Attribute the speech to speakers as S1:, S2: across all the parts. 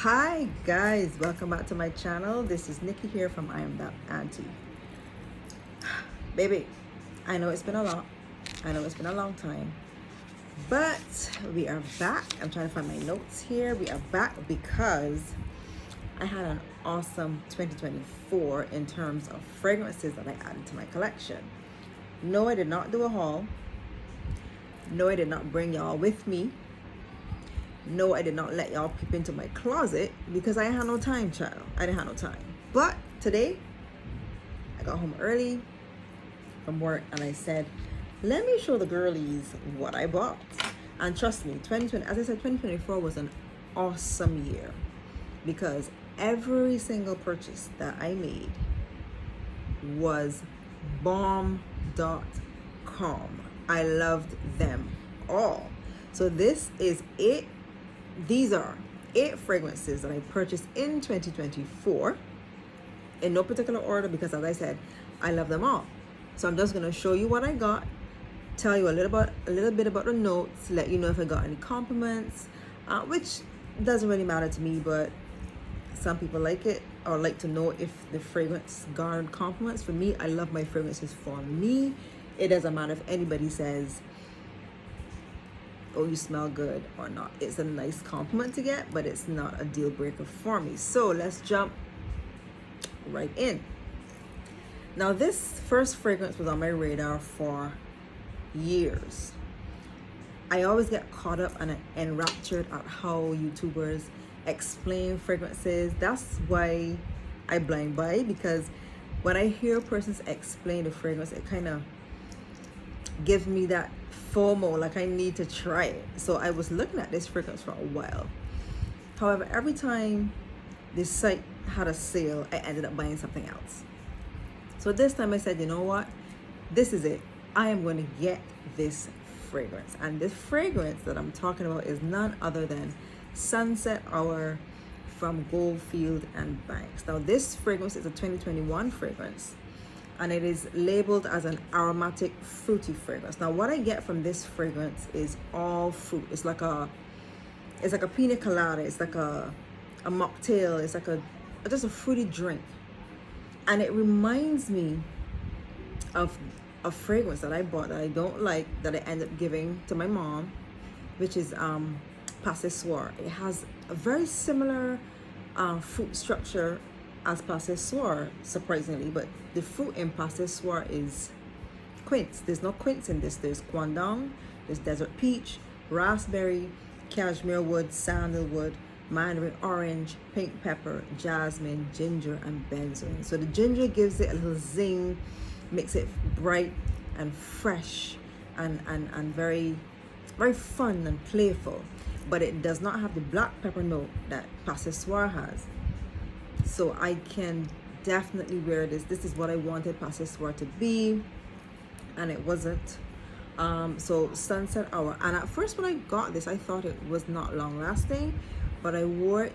S1: Hi guys, welcome back to my channel. This is Nikki here from I Am That Auntie. Baby, I know it's been a lot. I know it's been a long time, but we are back. I'm trying to find my notes here. We are back because I had an awesome 2024 in terms of fragrances that I added to my collection. No, I did not do a haul. No, I did not bring y'all with me. No, I did not let y'all peep into my closet because I had no time, child. I didn't have no time. But today, I got home early from work and I said, let me show the girlies what I bought. And trust me, 2020, as I said, 2024 was an awesome year because every single purchase that I made was bomb.com. I loved them all. So this is it. These are 8 fragrances that I purchased in 2024 in no particular order because, as I said, I love them all. So I'm just going to show you what I got, tell you a little bit about the notes, let you know if I got any compliments, which doesn't really matter to me, but some people like it or like to know if the fragrance garnered compliments. For me, I love my fragrances for me. It doesn't matter if anybody says, oh, you smell good or not. It's a nice compliment to get, but it's not a deal breaker for me. So let's jump right in. Now, this first fragrance was on my radar for years. I always get caught up and enraptured at how YouTubers explain fragrances. That's why I blind buy, because when I hear persons explain the fragrance, it kind of gives me that FOMO, like I need to try it. So I was looking at this fragrance for a while. However, every time this site had a sale, I ended up buying something else. So this time I said, you know what? This is it. I am going to get this fragrance. And this fragrance that I'm talking about is none other than Sunset Hour from Goldfield and Banks. Now this fragrance is a 2021 fragrance, and it is labeled as an aromatic fruity fragrance. Now what I get from this fragrance is all fruit. It's like a pina colada. It's like a mocktail. It's like just a fruity drink. And it reminds me of a fragrance that I bought that I don't like, that I end up giving to my mom, which is Passesoir. It has a very similar fruit structure as Passesoir, surprisingly, but the fruit in Passesoir is quince. There's no quince in this. There's guandong, there's desert peach, raspberry, cashmere wood, sandalwood, mandarin orange, pink pepper, jasmine, ginger, and benzoin. So the ginger gives it a little zing, makes it bright and fresh and very, very fun and playful. But it does not have the black pepper note that Passesoir has. So I can definitely wear this. This is what I wanted Passesoir to be, and it wasn't. So Sunset Hour. And at first when I got this, I thought it was not long lasting, but I wore it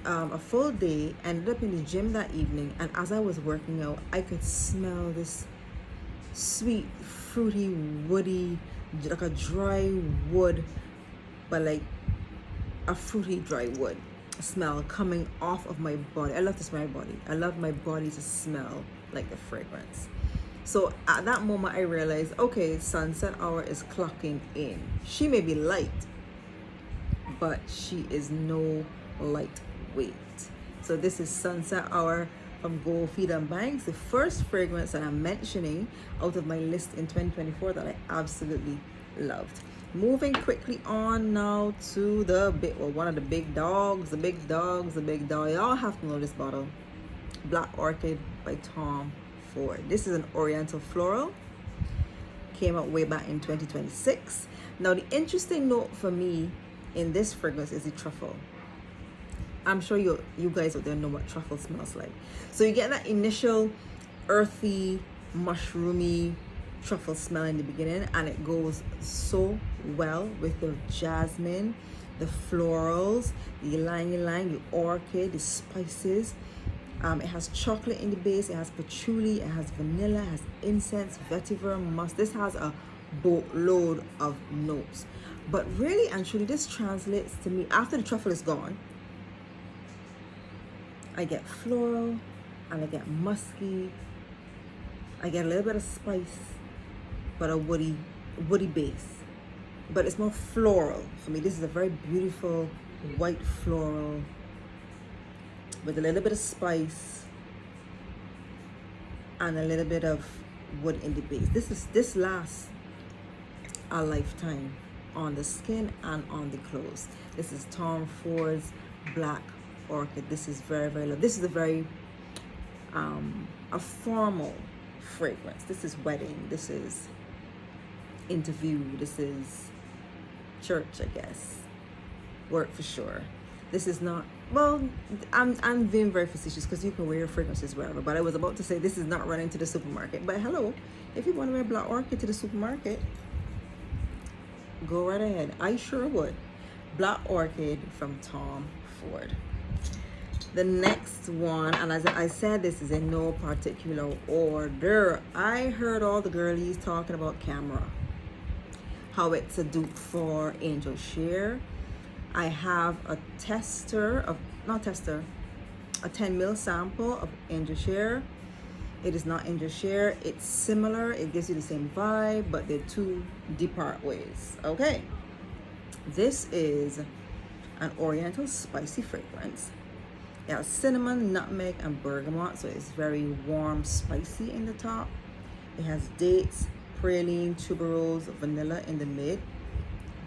S1: a full day, ended up in the gym that evening, and as I was working out, I could smell this sweet, fruity, woody, like a dry wood, but like a fruity dry wood smell coming off of my body. I love to smell my body. I love my body to smell like the fragrance. So at that moment I realized, okay, Sunset Hour is clocking in. She may be light, but she is no lightweight. So this is Sunset Hour from Goldfield and Banks, the first fragrance that I'm mentioning out of my list in 2024 that I absolutely loved. Moving quickly on now to one of the big dogs, the big dog. Y'all have to know this bottle. Black Orchid by Tom Ford. This is an oriental floral. Came out way back in 2026. Now the interesting note for me in this fragrance is the truffle. I'm sure you guys out there know what truffle smells like. So you get that initial earthy, mushroomy truffle smell in the beginning, and it goes so well with the jasmine, the florals, the ylang-ylang, the orchid, the spices. It has chocolate in the base, it has patchouli, it has vanilla, it has incense, vetiver, musk. This has a boatload of notes. But really and truly, this translates to me, after the truffle is gone, I get floral and I get musky. I get a little bit of spice, but a woody base. But it's more floral for me. This is a very beautiful white floral with a little bit of spice and a little bit of wood in the base. This lasts a lifetime on the skin and on the clothes. This is Tom Ford's Black Orchid. This is very, very low. This is a very a formal fragrance. This is wedding. This is interview. This is church, I guess. Work for sure. This is not, well, I'm being very facetious because you can wear your fragrances wherever, but I was about to say this is not running to the supermarket. But hello, if you want to wear Black Orchid to the supermarket, go right ahead. I sure would. Black Orchid from Tom Ford. The next one, and as I said, this is in no particular order. I heard all the girlies talking about Khamrah, how it's a dupe for Angel Share. I have a a 10 ml sample of Angel Share. It is not Angel Share. It's similar. It gives you the same vibe, but they're two depart ways. Okay. This is an Oriental spicy fragrance. It has cinnamon, nutmeg, and bergamot, so it's very warm, spicy in the top. It has dates, praline, tuberose, vanilla in the mid,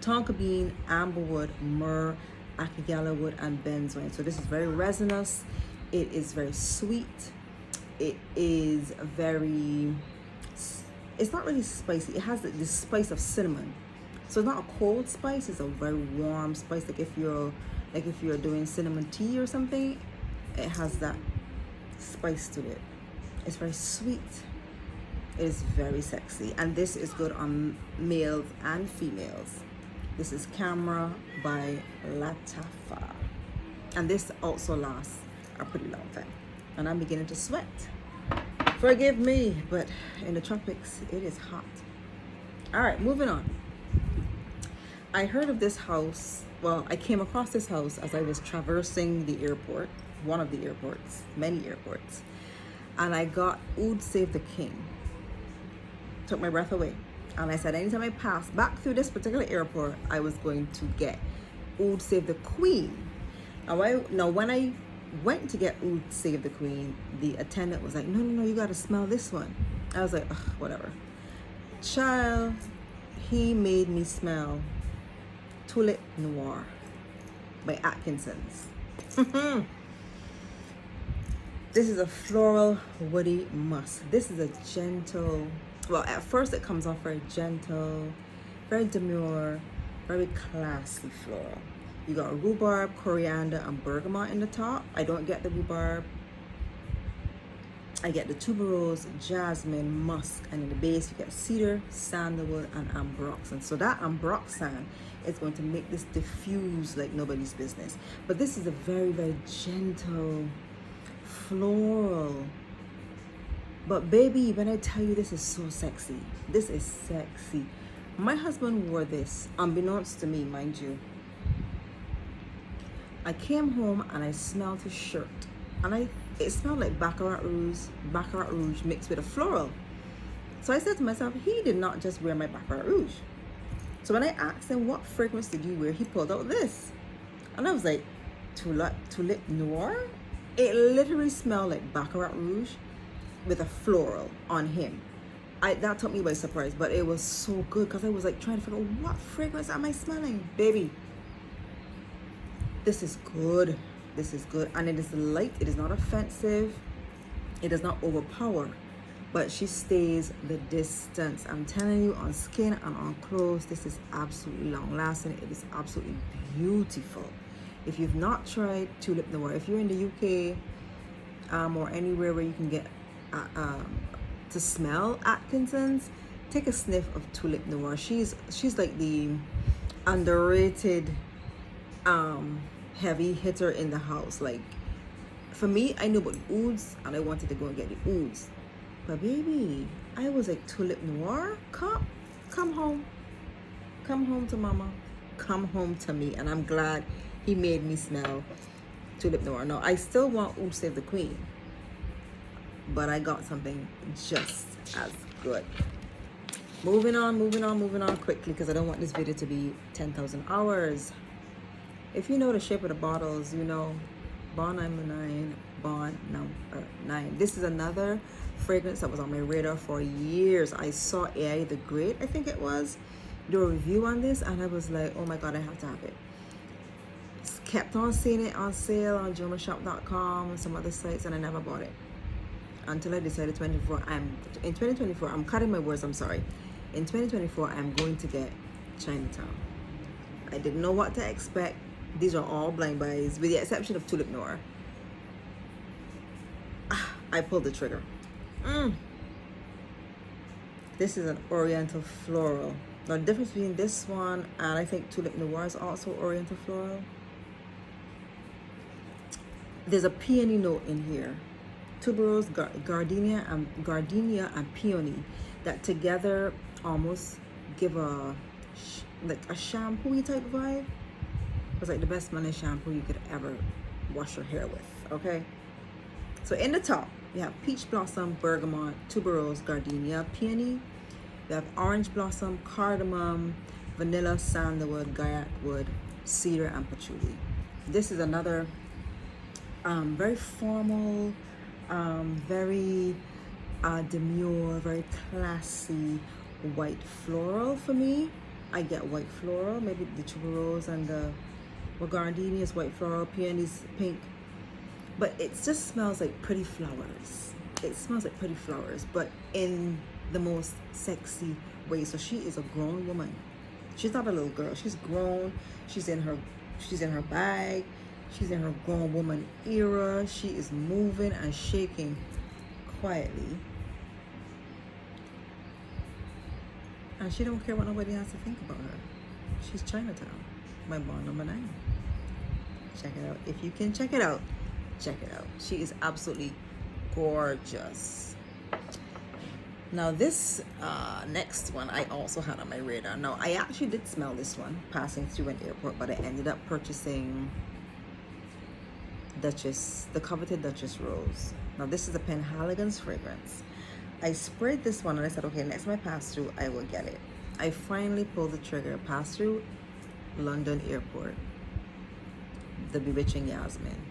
S1: tonka bean, amberwood, myrrh, akigala wood, and benzoin. So this is very resinous. It is very sweet. It is very, it's not really spicy. It has the spice of cinnamon. So it's not a cold spice, it's a very warm spice. Like if you're doing cinnamon tea or something, it has that spice to it. It's very sweet. It is very sexy. And this is good on males and females. This is Khamrah by Lataffa. And this also lasts a pretty long time. And I'm beginning to sweat. Forgive me, but in the tropics, it is hot. All right, moving on. I heard of this house, well, I came across this house as I was traversing the airport, one of the airports, many airports, and I got Oud Save the King. Took my breath away. And I said, anytime I pass back through this particular airport, I was going to get Oud Save the Queen. Now, when I went to get Oud Save the Queen, the attendant was like, no, you got to smell this one. I was like, ugh, whatever. Child, he made me smell Tulip Noire by Atkinsons. This is a floral woody musk. This is a gentle, well, at first it comes off very gentle, very demure, very classy floral. You got rhubarb, coriander, and bergamot in the top. I don't get the rhubarb. I get the tuberose, jasmine, musk, and in the base you get cedar, sandalwood, and ambroxan. So that ambroxan is going to make this diffuse like nobody's business. But this is a very, very gentle, floral. But baby, when I tell you, this is so sexy. This is sexy. My husband wore this, unbeknownst to me, mind you. I came home and I smelled his shirt, and it smelled like Baccarat Rouge mixed with a floral. So I said to myself, he did not just wear my Baccarat Rouge. So when I asked him, what fragrance did you wear, he pulled out this. And I was like, Tulip Noire? It literally smelled like Baccarat Rouge with a floral on him. That took me by surprise, but it was so good because I was like trying to figure out what fragrance am I smelling? Baby, this is good. This is good. And it is light. It is not offensive. It does not overpower. But she stays the distance. I'm telling you, on skin and on clothes, this is absolutely long lasting. It is absolutely beautiful. If you've not tried Tulip Noire, if you're in the UK or anywhere where you can get to smell Atkinsons, take a sniff of Tulip Noire. She's like the underrated heavy hitter in the house. Like, for me, I knew about ouds and I wanted to go and get the ouds, but baby, I was like, Tulip Noire, come home to mama, come home to me. And I'm glad he made me smell Tulip Noire. No, I still want Oud Save the Queen, but I got something just as good. Moving on quickly because I don't want this video to be 10,000 hours. If you know the shape of the bottles, you know Bond No9, Bond No9. This is another fragrance that was on my radar for years. I saw AI the Great, I think it was, do a review on this, and I was like, oh my god, I have to have it. Kept on seeing it on sale on germanshop.com and some other sites, and I never bought it until I decided in 2024, I'm cutting my words, I'm sorry. In 2024, I'm going to get Chinatown. I didn't know what to expect. These are all blind buys, with the exception of Tulip Noire. I pulled the trigger. This is an Oriental Floral. Now, the difference between this one and I think Tulip Noire is also Oriental Floral. There's a peony note in here. Tuberose, gardenia and peony that together almost give like a shampoo type vibe. It's like the best smelling shampoo you could ever wash your hair with. Okay, so in the top you have peach blossom, bergamot, tuberose, gardenia, peony. You have orange blossom, cardamom, vanilla, sandalwood, gaiac wood, cedar, and patchouli. This is another very formal, very demure, very classy white floral for me. I get white floral, maybe the tuberose and the gardenia is white floral, peony is pink, but it just smells like pretty flowers. It smells like pretty flowers, but in the most sexy way. So she is a grown woman. She's not a little girl. She's grown. She's in her bag. She's in her grown woman era. She is moving and shaking quietly. And she don't care what nobody has to think about her. She's Chinatown, my Bond No9. Check it out. If you can check it out, check it out. She is absolutely gorgeous. Now this next one I also had on my radar. Now I actually did smell this one passing through an airport, but I ended up purchasing Duchess, the coveted Duchess Rose. Now this is a Penhaligons fragrance. I sprayed this one and I said, okay, next time I pass through, I will get it. I finally pulled the trigger, passed through London airport. The Bewitching Yasmine.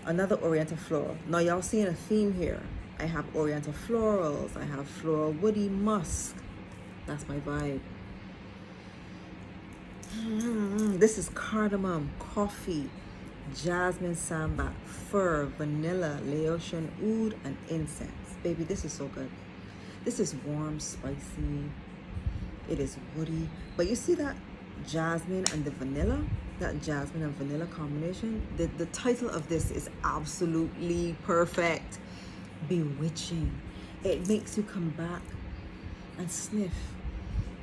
S1: Another Oriental floral. Now y'all seeing a theme here. I have Oriental florals. I have floral woody musk. That's my vibe. This is cardamom, coffee, jasmine sambac, fir, vanilla, Laotian oud, and incense. Baby, this is so good. This is warm, spicy. It is woody. But you see that jasmine and the vanilla? That jasmine and vanilla combination? The title of this is absolutely perfect. Bewitching. It makes you come back and sniff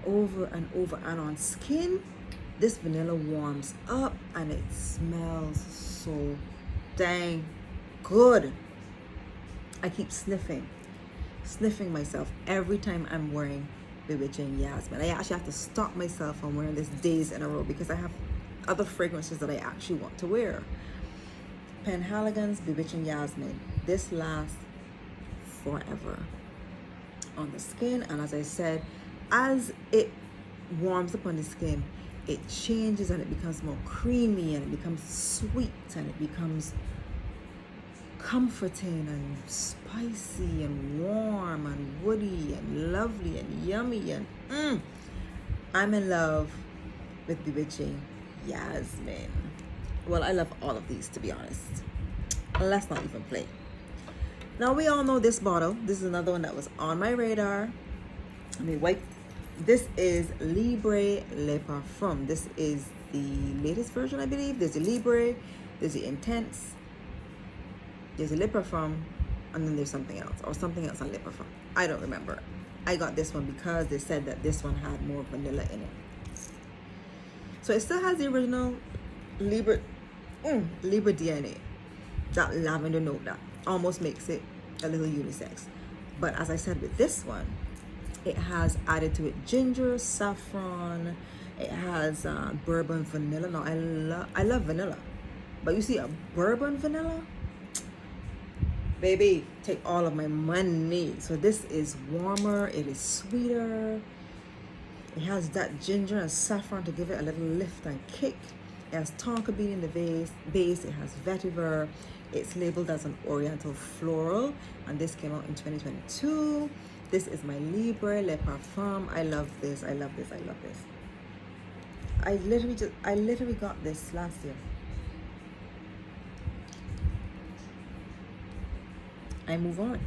S1: over and over. And on skin, this vanilla warms up and it smells so dang good. I keep sniffing myself every time I'm wearing Bewitching Yasmine. I actually have to stop myself from wearing this days in a row because I have other fragrances that I actually want to wear. Penhaligons Bewitching Yasmine. This lasts forever on the skin, and as I said, as it warms up on the skin, it changes and it becomes more creamy and it becomes sweet and it becomes comforting and spicy and warm and woody and lovely and yummy and I'm in love with Bewitching Yasmine. Well, I love all of these, to be honest. Let's not even play. Now we all know this bottle. This is another one that was on my radar. Let me wipe. This is Libre Le Parfum. This is the latest version, I believe. There's the Libre, there's the Intense, there's the Le Parfum, and then there's something else, or something else on Le Parfum. I don't remember. I got this one because they said that this one had more vanilla in it. So it still has the original Libre DNA. That lavender note that almost makes it a little unisex. But as I said with this one, it has added to it ginger, saffron. It has bourbon vanilla. Now I love vanilla. But you see a bourbon vanilla, baby, take all of my money. So this is warmer, it is sweeter. It has that ginger and saffron to give it a little lift and kick. It has tonka bean in the base. It has vetiver. It's labeled as an oriental floral, and this came out in 2022. This is my Libre Le Parfum. I love this. I love this. I love this. I literally got this last year. I move on.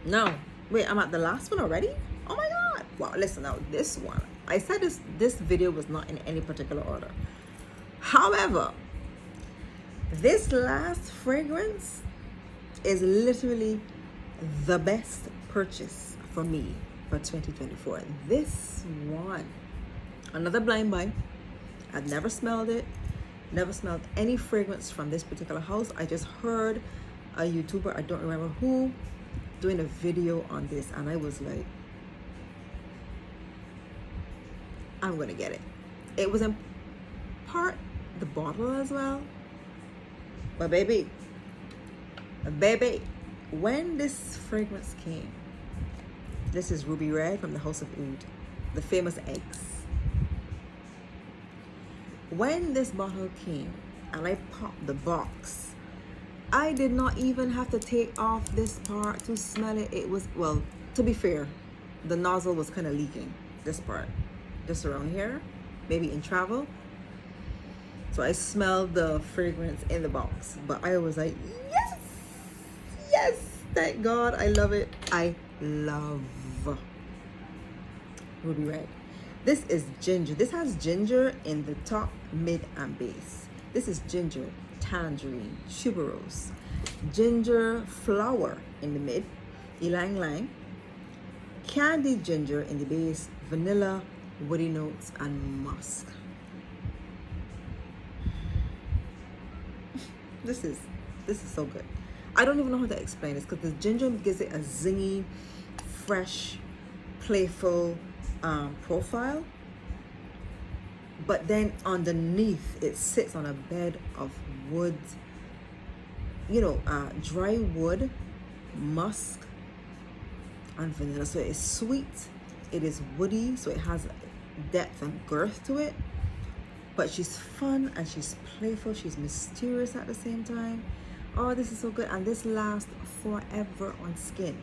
S1: Now, wait, I'm at the last one already? Oh my God. Wow, listen now, this one. I said this video was not in any particular order. However, this last fragrance is literally the best purchase for me for 2024. This one, another blind buy. I've never smelled it, never smelled any fragrance from this particular house. I just heard a YouTuber, I don't remember who, doing a video on this, and I was like, I'm gonna get it. It was in part the bottle as well, but baby, when this fragrance came, this is Ruby Red from the House of Oud, the famous eggs. When this bottle came and I popped the box, I did not even have to take off this part to smell it. It was, well, to be fair, the nozzle was kind of leaking, this part, just around here, maybe in travel. So I smelled the fragrance in the box, but I was like, yes, yes, thank God, I love it. I love Ruby Red. This is ginger. This has ginger in the top, mid, and base. This is ginger, tangerine, tuberose, ginger flower in the mid, ylang ylang, candied ginger in the base, vanilla, woody notes, and musk. This is so good. I don't even know how to explain this because the ginger gives it a zingy, fresh, playful profile. But then underneath, it sits on a bed of wood, you know, dry wood, musk, and vanilla. So it's sweet, it is woody, so it has depth and girth to it. But she's fun and she's playful, she's mysterious at the same time. Oh, this is so good, and this lasts forever on skin.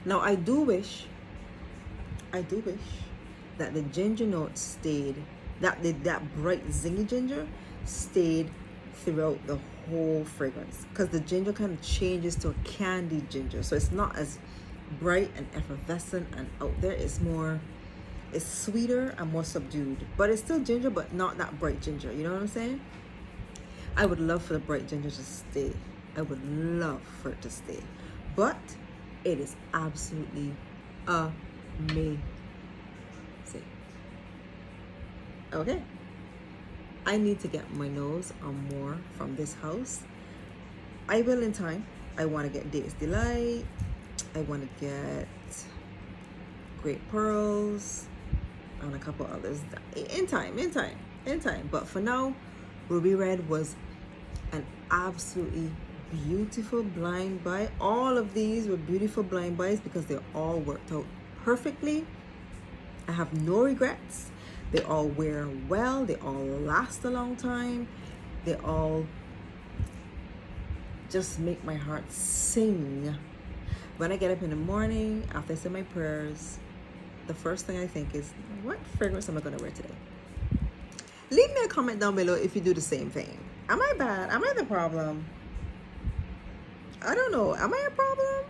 S1: Now, I do wish that the ginger note stayed, that bright zingy ginger stayed throughout the whole fragrance, because the ginger kind of changes to a candied ginger, so it's not as bright and effervescent and out there. It's sweeter and more subdued, but it's still ginger, but not that bright ginger. You know what I'm saying? I would love for the bright ginger to stay. I would love for it to stay, but it is absolutely amazing. Okay, I need to get my nose on more from this house. I will in time. I want to get Date's Delight. I want to get Great Pearls and a couple others in time. But for now, Ruby Red was an absolutely beautiful blind buy. All of these were beautiful blind buys because they all worked out perfectly. I have no regrets. They all wear well, they all last a long time, they all just make my heart sing. When I get up in the morning, after I say my prayers, the first thing I think is, what fragrance am I going to wear today? Leave me a comment down below if you do the same thing. Am I bad? Am I the problem? I don't know. Am I a problem?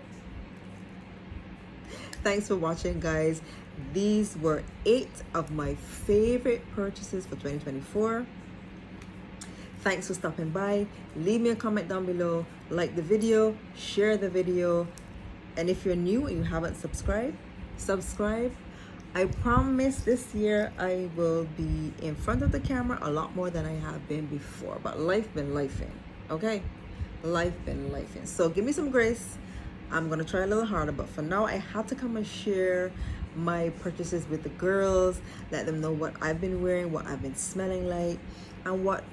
S1: Thanks for watching, guys. These were 8 of my favorite purchases for 2024. Thanks for stopping by. Leave me a comment down below. Like the video, share the video. And if you're new and you haven't subscribed, subscribe. I promise this year I will be in front of the camera a lot more than I have been before. But life been lifing, okay? Life been lifing. So give me some grace. I'm gonna try a little harder, but for now I had to come and share my purchases with the girls, let them know what I've been wearing, what I've been smelling like, and what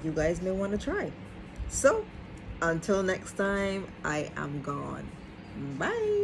S1: you guys may want to try. So until next time, I am gone. Bye.